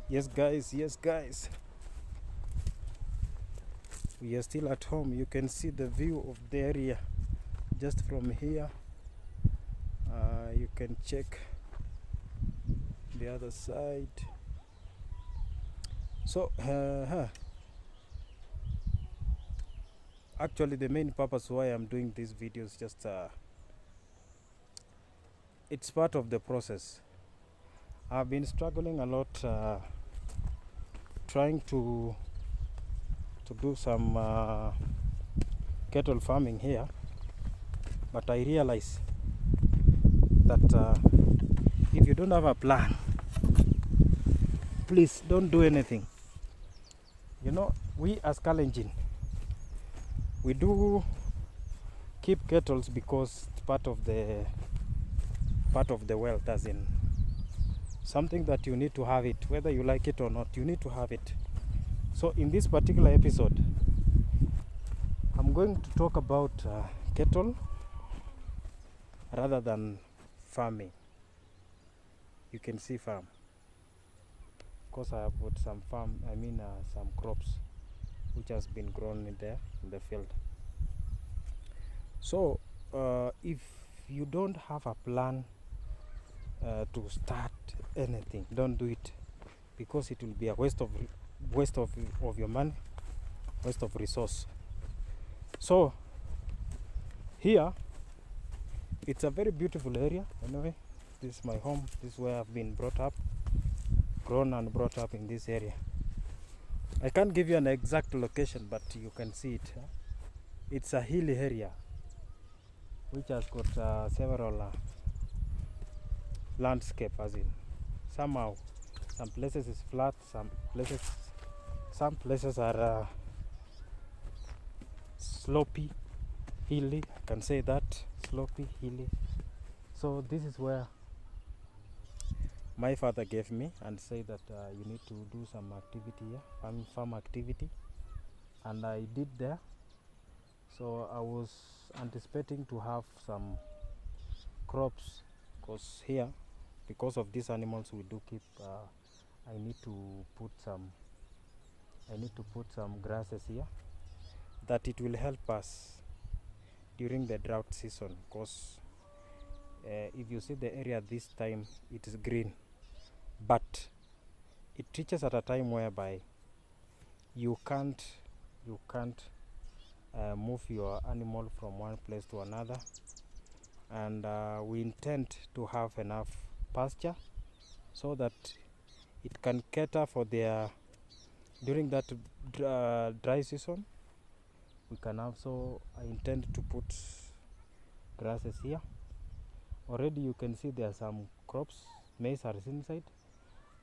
Yes, guys, we are still at home. You can see the view of the area just from here. You can check the other side. So, actually, the main purpose why I'm doing this video is just it's part of the process. I've been struggling a lot trying to do some cattle farming here, but I realize that if you don't have a plan, please don't do anything. You know, we as Kalenjin, we do keep cattle because it's part of the wealth, as in something that you need to have it, whether you like it or not. You need to have it. So in this particular episode, I'm going to talk about cattle rather than farming. You can see farm. Of course, I have put some some crops which has been grown in the field. So if you don't have a plan to start anything, don't do it, because it will be a waste of your money, waste of resource. So here it's a very beautiful area. Anyway, this is my home. This is where I've been grown and brought up in this area. I can't give you an exact location, but you can see it. It's a hilly area which has got several landscape, as in somehow some places is flat, some places are slopy, hilly. I can say that, slopy, hilly. So this is where my father gave me and said that you need to do some activity here, farm activity, and I did there. So I was anticipating to have some crops, because of these animals we do keep. I need to put some grasses here, that it will help us during the drought season. Because if you see the area this time, it is green, but it reaches at a time whereby you can't move your animal from one place to another, and we intend to have enough pasture so that it can cater for their during that dry season. We can have, so I intend to put grasses here. Already you can see there are some crops, maize are inside,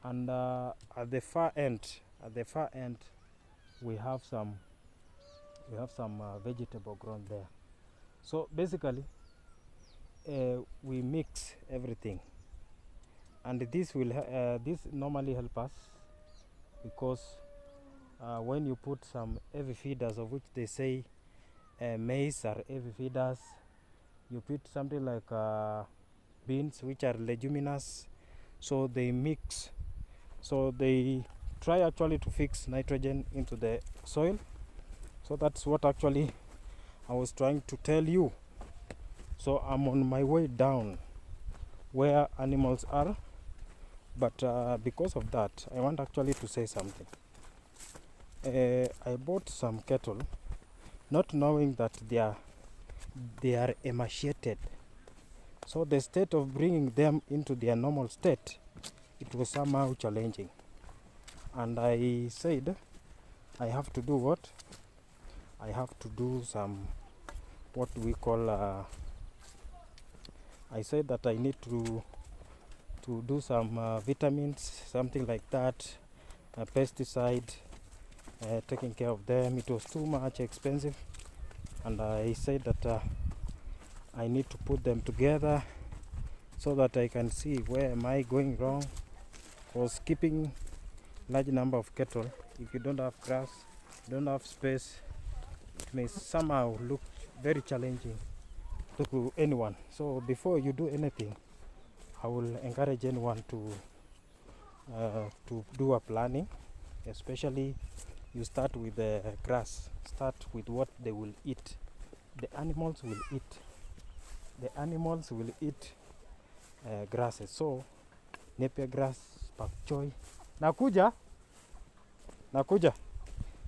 and at the far end we have some vegetable grown there. So basically we mix everything, and this normally help us, because when you put some heavy feeders, of which they say maize are heavy feeders, you put something like beans, which are leguminous, so they mix, so they try actually to fix nitrogen into the soil. So that's what actually I was trying to tell you. So I'm on my way down where animals are, but because of that, I want actually to say something. I bought some cattle, not knowing that they are emaciated. So the state of bringing them into their normal state, it was somehow challenging. And I said, I have to do what? I have to do some, what we call, I said that I need to do some vitamins, something like that, pesticide, taking care of them. It was too much expensive, and I said that I need to put them together so that I can see where am I going wrong. Because keeping large number of cattle, if you don't have grass, don't have space, it may somehow look very challenging to anyone. So before you do anything, I will encourage anyone to to do a planning, especially you start with the grass. Start with what they will eat. The animals will eat. The animals will eat grasses. So napier grass, pak choy. Nakuja, nakuja.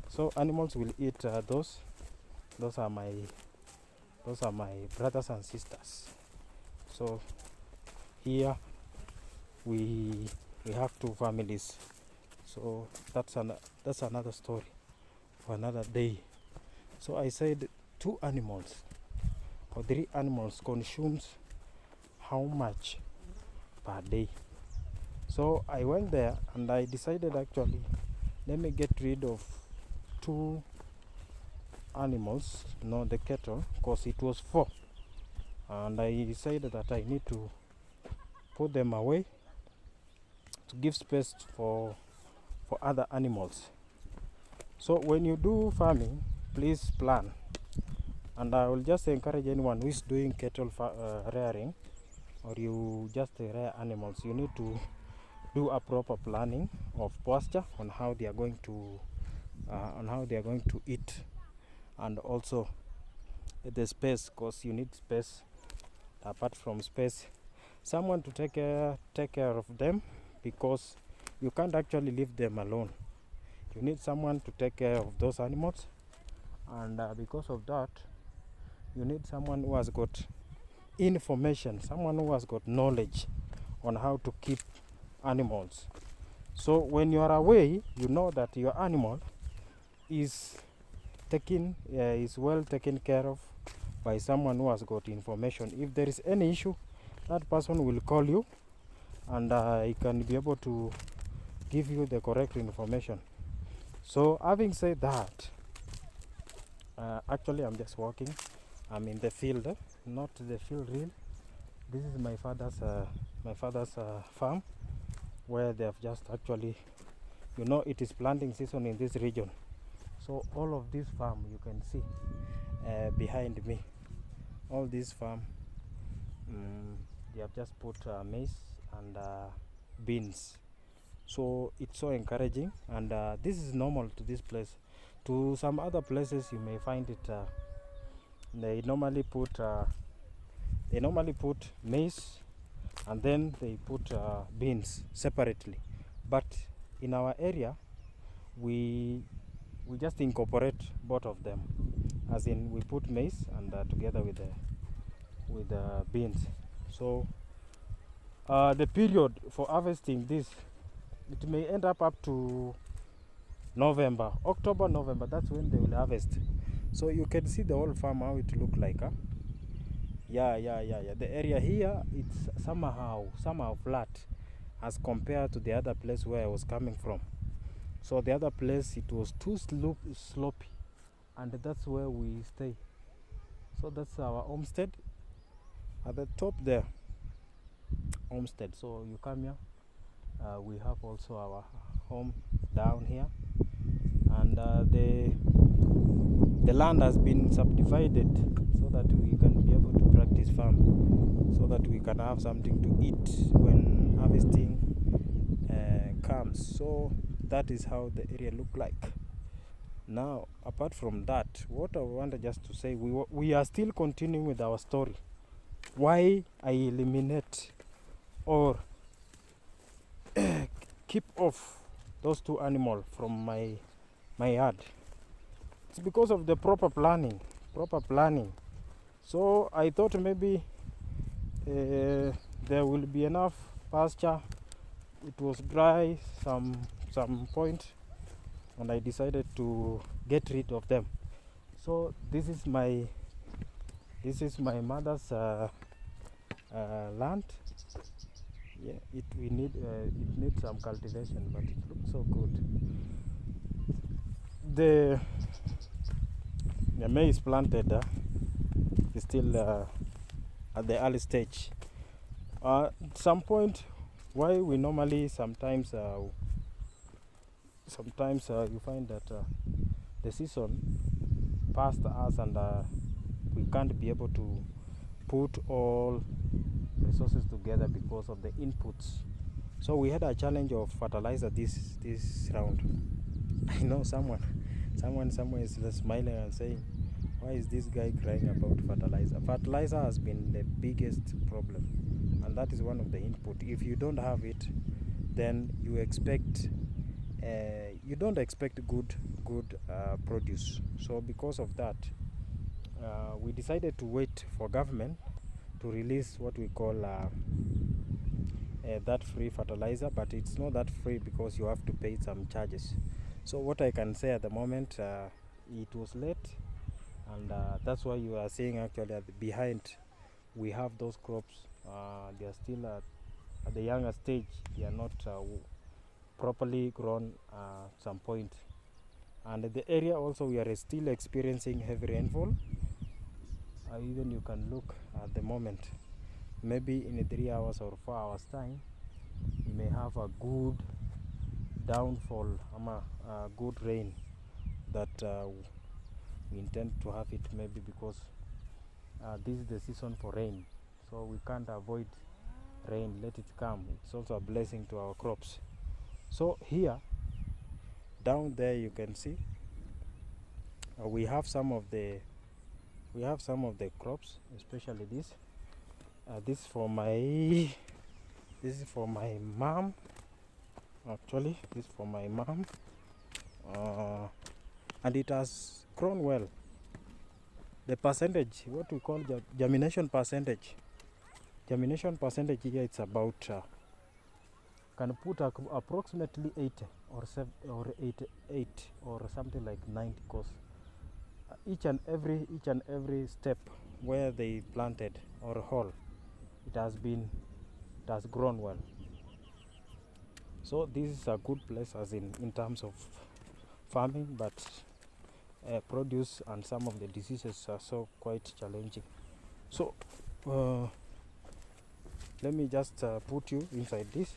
So animals will eat those. Those are my brothers and sisters. So here we have two families. So that's another story for another day. So I said 2 animals or 3 animals consumes how much per day. So I went there and I decided, actually, let me get rid of 2 animals, not the cattle, because it was 4, and I decided that I need to put them away to give space for other animals. So when you do farming, please plan, and I will just encourage anyone who is doing cattle rearing, or you just rear animals, you need to do a proper planning of pasture on how they are going to eat, and also the space, because you need space. Apart from space, someone to take care of them, because you can't actually leave them alone. You need someone to take care of those animals, and because of that, you need someone who has got information, someone who has got knowledge on how to keep animals. So when you are away, you know that your animal is well taken care of by someone who has got information. If there is any issue, that person will call you, and he can be able to give you the correct information. So having said that, actually I'm just walking. I'm in the field, not the field real. This is my father's farm, where they have just actually, it is planting season in this region. So all of this farm you can see behind me, all this farm, they have just put maize and beans. So it's so encouraging, and this is normal to this place. To some other places you may find it, they normally put maize, and then they put beans separately. But in our area, we just incorporate both of them, as in we put maize and together with the beans. So the period for harvesting this, it may end up to November, October, November. That's when they will harvest. So you can see the whole farm, how it look like, huh? Yeah. The area here, it's somehow flat as compared to the other place where I was coming from. So the other place, it was too slopey, and that's where we stay. So that's our homestead at the top there, homestead. So you come here, we have also our home down here, and the land has been subdivided so that we can be able to practice farm, so that we can have something to eat when harvesting comes. So that is how the area look like. Now, apart from that, what I wanted just to say, we are still continuing with our story. Why I eliminate or keep off those 2 animals from my yard? It's because of the proper planning. So I thought maybe there will be enough pasture. It was dry some point, and I decided to get rid of them. So this is my mother's land. Yeah, it needs some cultivation, but it looks so good. The maize planted is still at the early stage. At some point, why we normally sometimes you find that the season passed us, and we can't be able to put all resources together because of the inputs. So we had a challenge of fertilizer this round. I know someone somewhere is smiling and saying, why is this guy crying about fertilizer? Fertilizer has been the biggest problem, and that is one of the input. If you don't have it, then you don't expect good produce. So because of that, we decided to wait for government to release what we call that free fertilizer, but it's not that free because you have to pay some charges. So what I can say at the moment, it was late, and that's why you are seeing actually at the behind we have those crops. They are still at the younger stage. They are not properly grown at some point. And the area also we are still experiencing heavy rainfall. Even you can look at the moment, maybe in 3 hours or 4 hours time, we may have a good downfall, good rain that we intend to have it, maybe because this is the season for rain, so we can't avoid rain. Let it come. It's also a blessing to our crops. So here down there you can see we have some of the crops, especially this. This is for my mom. Actually, this is for my mom, and it has grown well. The percentage, what we call germination percentage here, it's about can put approximately 80 or 88 or something like 90, because each and every step where they planted or hole, it has grown well. So this is a good place, as in terms of farming, but produce and some of the diseases are so quite challenging. So let me just put you inside this.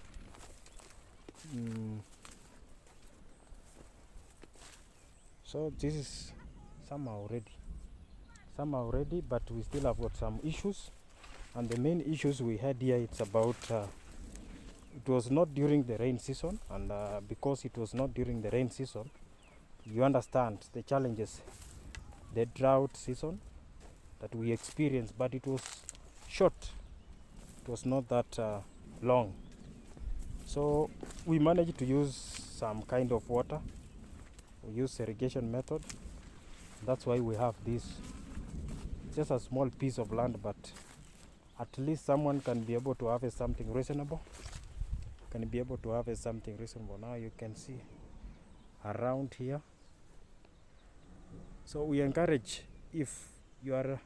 So this is somehow ready, but we still have got some issues, and the main issues we had here, it's about it was not during the rain season, and because it was not during the rain season, you understand the challenges, the drought season that we experienced, but it was short, it was not that long. So we managed to use some kind of water. We use irrigation method. That's why we have this. It's just a small piece of land, but at least someone can be able to harvest something reasonable. Now you can see around here. So we encourage, if you are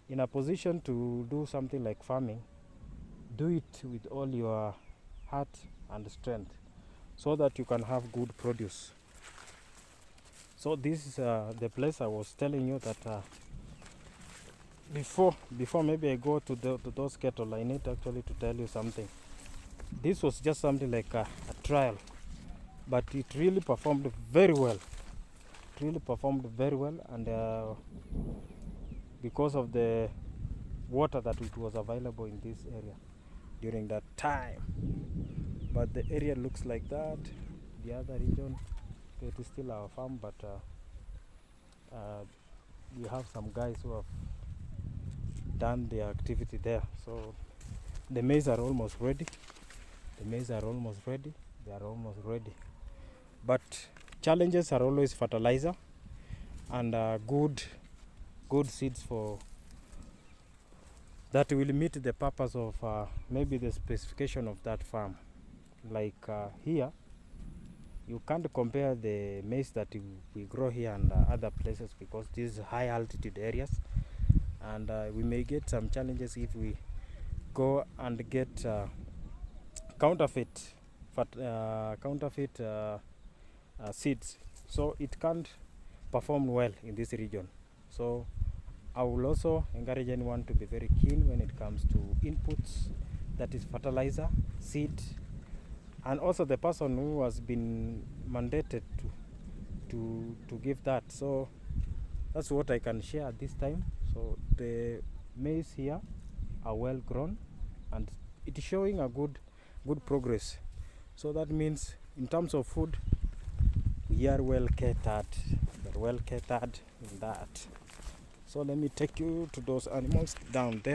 in a position to do something like farming, do it with all your heart and strength, so that you can have good produce. So this is the place I was telling you that before maybe I go to those cattle, I need actually to tell you something. This was just something like a trial, but it really performed very well. And because of the water that it was available in this area during that time. But the area looks like that. The other region, it is still our farm, but we have some guys who have done their activity there. So the maize are almost ready. They are almost ready. But challenges are always fertilizer and good seeds for that will meet the purpose of maybe the specification of that farm. Like here, you can't compare the maize that we grow here and other places, because these high altitude areas, and we may get some challenges if we go and get counterfeit seeds, so it can't perform well in this region. So I will also encourage anyone to be very keen when it comes to inputs, that is fertilizer, seed, and also the person who has been mandated to give that. So that's what I can share at this time. So the maize here are well grown, and it is showing a good progress. So that means in terms of food, we are well catered. We're well catered in that. So let me take you to those animals down there.